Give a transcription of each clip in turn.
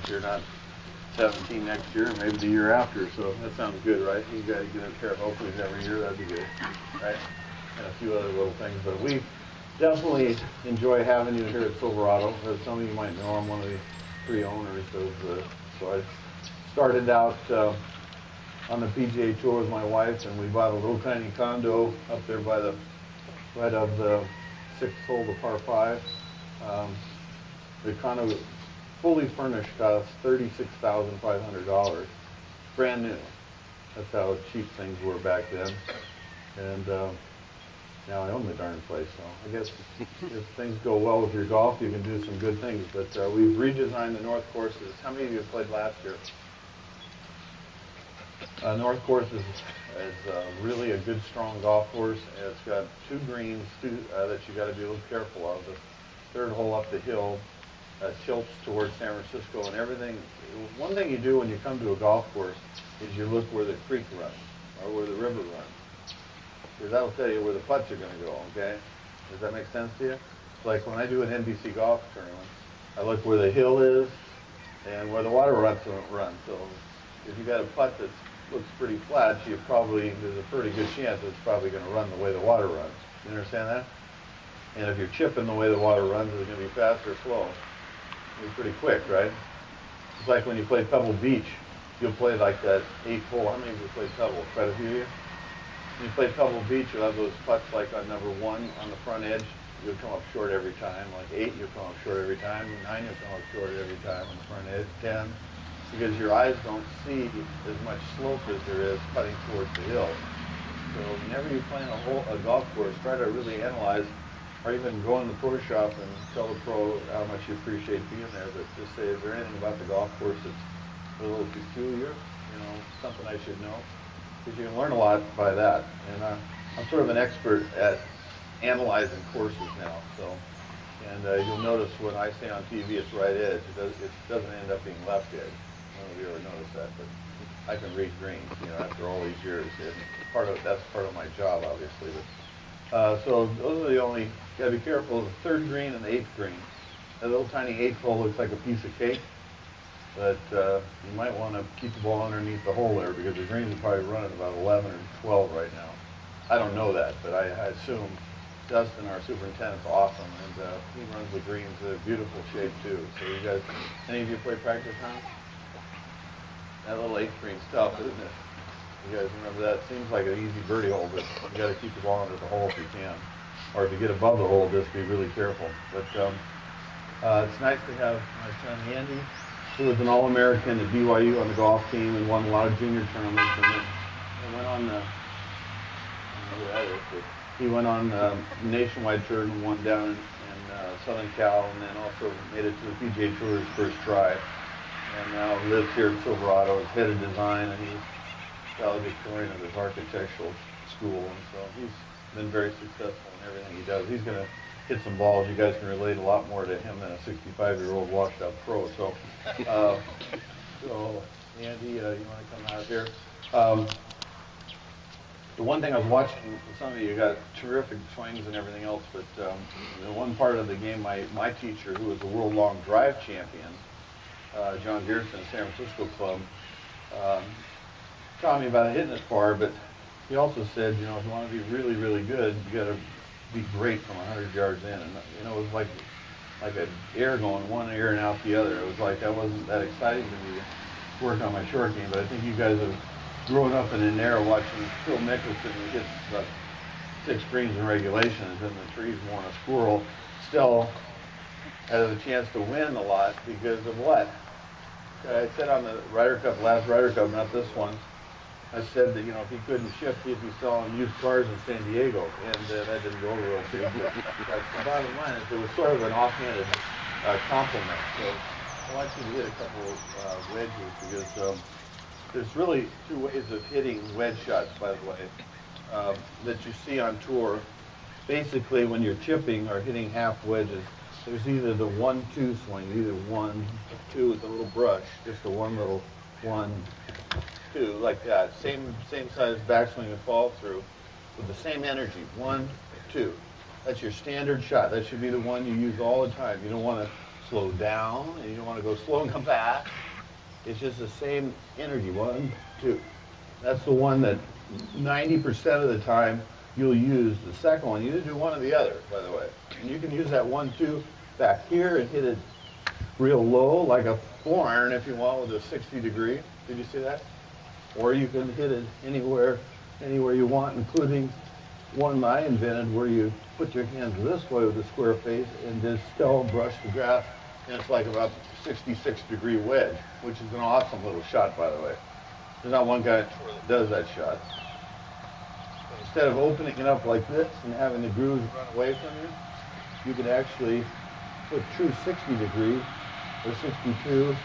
if you're not 17 next year, maybe the year after. So that sounds good, right? You got to get a pair of Oakleys every year. That'd be good, right? And a few other little things. But we definitely enjoy having you here at Silverado. As some of you might know, I'm one of the 3 owners of. So I started out on the PGA Tour with my wife, and we bought a little tiny condo up there by the right of the 6th hole, the par 5. The condo, fully furnished, cost $36,500, brand new. That's how cheap things were back then. And now I own the darn place, so I guess if things go well with your golf, you can do some good things. But we've redesigned the North courses. How many of you played last year? North course is really a good, strong golf course. It's got 2 greens that you got to be a little careful of. The 3rd hole up the hill tilts towards San Francisco, and everything. One thing you do when you come to a golf course is you look where the creek runs or where the river runs, because that'll tell you where the putts are going to go. Okay, does that make sense to you? Like when I do an NBC golf tournament, I look where the hill is and where the water runs. So if you got a putt that looks pretty flat, there's a pretty good chance it's probably going to run the way the water runs. You understand that? And if you're chipping the way the water runs, it's going to be fast or slow. It'll be pretty quick, right? It's like when you play Pebble Beach. You'll play like that 8th hole. How many of you played Pebble? Quite a few of you? When you play Pebble Beach, you'll have those putts like on number 1 on the front edge. You'll come up short every time. Like 8, you'll come up short every time. 9, you'll come up short every time on the front edge. 10, because your eyes don't see as much slope as there is putting towards the hill. So whenever you're playing a golf course, try to really analyze, or even go in the pro shop and tell the pro how much you appreciate being there, but just say, is there anything about the golf course that's a little peculiar, something I should know? Because you can learn a lot by that. And I'm sort of an expert at analyzing courses now. So, and you'll notice when I say on TV it's right edge, it doesn't end up being left edge. I don't know if you ever noticed that, but I can read greens, after all these years. And that's part of my job, obviously. But, so those are the only, gotta be careful, the 3rd green and the 8th green. That little tiny 8th hole looks like a piece of cake, but you might want to keep the ball underneath the hole there, because the greens are probably running about 11 or 12 right now. I don't know that, but I assume Dustin, our superintendent's awesome, and he runs the greens in a beautiful shape too. So you guys, any of you play practice rounds? That little 8th green's tough, isn't it? You guys remember that? Seems like an easy birdie hole, but you got to keep the ball under the hole if you can. Or if you get above the hole, just be really careful. But it's nice to have my son Andy, who was an All-American at BYU on the golf team and won a lot of junior tournaments. And then went on the, he went on the nationwide tour and won down in Southern Cal, and then also made it to the PGA Tour his first try. And now lives here at Silverado, is head of design, and he's valedictorian of his architectural school, and so he's been very successful in everything he does. He's going to hit some balls. You guys can relate a lot more to him than a 65-year-old washed-up pro. So, Andy, you want to come out here? The one thing I was watching, some of you got terrific swings and everything else, but the one part of the game, my teacher, who was the world long drive champion, John Gerson, San Francisco Club, taught me about hitting it far, but he also said, if you want to be really, really good, you got to be great from 100 yards in. And it was like an air going one ear and out the other. It was like that wasn't that exciting to me to work on my short game, but I think you guys have grown up in an era watching Phil Mickelson, who hits about 6 greens in regulations and the trees more than a squirrel, still has a chance to win a lot because of what? I said on the Ryder Cup, last Ryder Cup, not this one, I said that, if he couldn't shift, he'd be selling used cars in San Diego, and that didn't go real too good. But the bottom line is it was sort of an offhanded compliment. So I want you to hit a couple of wedges, because there's really 2 ways of hitting wedge shots, by the way, that you see on tour. Basically, when you're chipping or hitting half wedges, there's either the 1-2 swing, either 1-2 with a little brush, just a one little 1-2 like that. Same size backswing and fall through with the same energy. 1-2. That's your standard shot. That should be the one you use all the time. You don't want to slow down, and you don't want to go slow and come back. It's just the same energy. 1, 2. That's the one that 90% of the time you'll use. The second one, you either do one or the other, by the way. And you can use that 1, 2 back here and hit it real low, like a 4-iron if you want, with a 60 degree. Did you see that? Or you can hit it anywhere you want, including one I invented where you put your hands this way with a square face and just still brush the grass, and it's like about 66 degree wedge, which is an awesome little shot, by the way. There's not one guy that does that shot. Instead of opening it up like this and having the grooves run away from you, you could actually put true 60 degrees or 62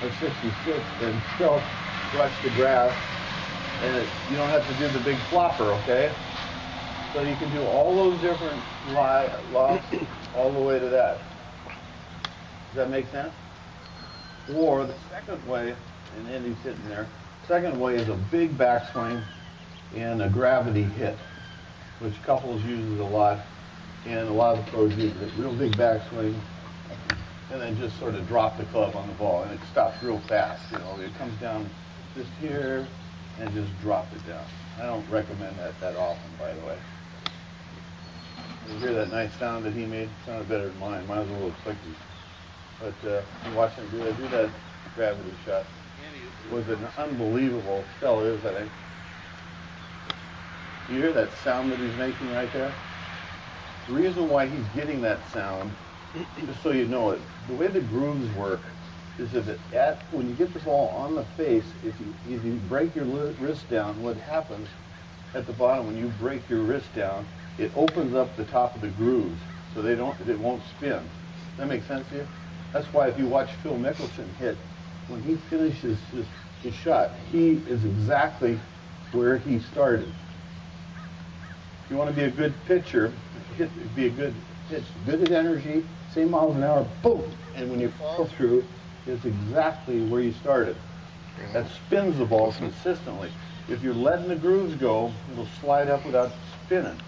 or 66 and still brush the grass, and you don't have to do the big flopper, okay? So you can do all those different lofts all the way to that. Does that make sense? Or the second way, and Andy's sitting there, second way is a big backswing and a gravity hit, which couples uses a lot, and a lot of the pros use it. Real big backswing, and then just sort of drop the club on the ball, and it stops real fast. You know, it comes down just here and just drop it down. I don't recommend that often, by the way. You hear that nice sound that he made? It sounded better than mine. Mine was a little clicky. But you watch him do that gravity shot. It was an unbelievable stellar, I think. You hear that sound that he's making right there? The reason why he's getting that sound, just so you know it, the way the grooves work is that when you get the ball on the face, if you break your wrist down, what happens at the bottom when you break your wrist down, it opens up the top of the grooves, so it won't spin. Does that make sense to you? That's why if you watch Phil Mickelson hit, when he finishes his shot, he is exactly where he started. If you want to be a good pitcher, be a good pitch, good energy, same miles an hour, boom, and when you follow through, it's exactly where you started. That spins the ball consistently. If you're letting the grooves go, it'll slide up without spinning.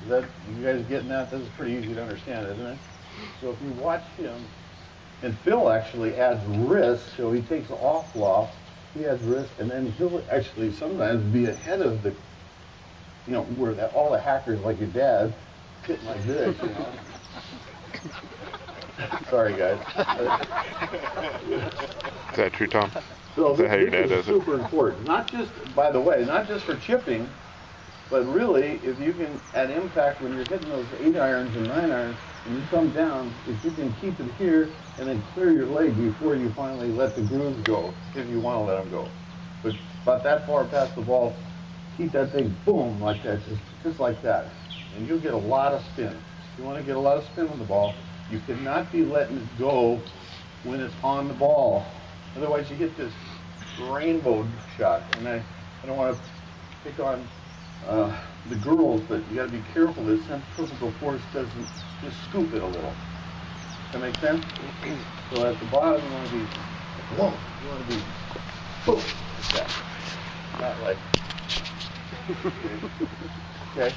You guys getting that? This is pretty easy to understand, isn't it? So if you watch him, and Phil actually adds wrist, so he takes off loft, he adds wrist, and then he'll actually sometimes be ahead of the, you know, where all the hackers like your dad hitting like this, you know. Sorry, guys. Is that true, Tom? So is that how your dad does it? Super important. Not just, by the way, not just for chipping, but really, if you can, at impact, when you're hitting those 8-irons and 9-irons, and you come down, if you can keep it here and then clear your leg before you finally let the grooves go, if you want to let them go. But about that far past the ball, keep that thing, boom, like that, just like that. And you'll get a lot of spin. If you want to get a lot of spin on the ball, you cannot be letting it go when it's on the ball. Otherwise, you get this rainbow shot. And I don't want to pick on the girls, but you got to be careful that centrifugal force doesn't just scoop it a little. Does that make sense? So at the bottom, you want to be, whoa, you want to be, boom, like that. Not like, okay.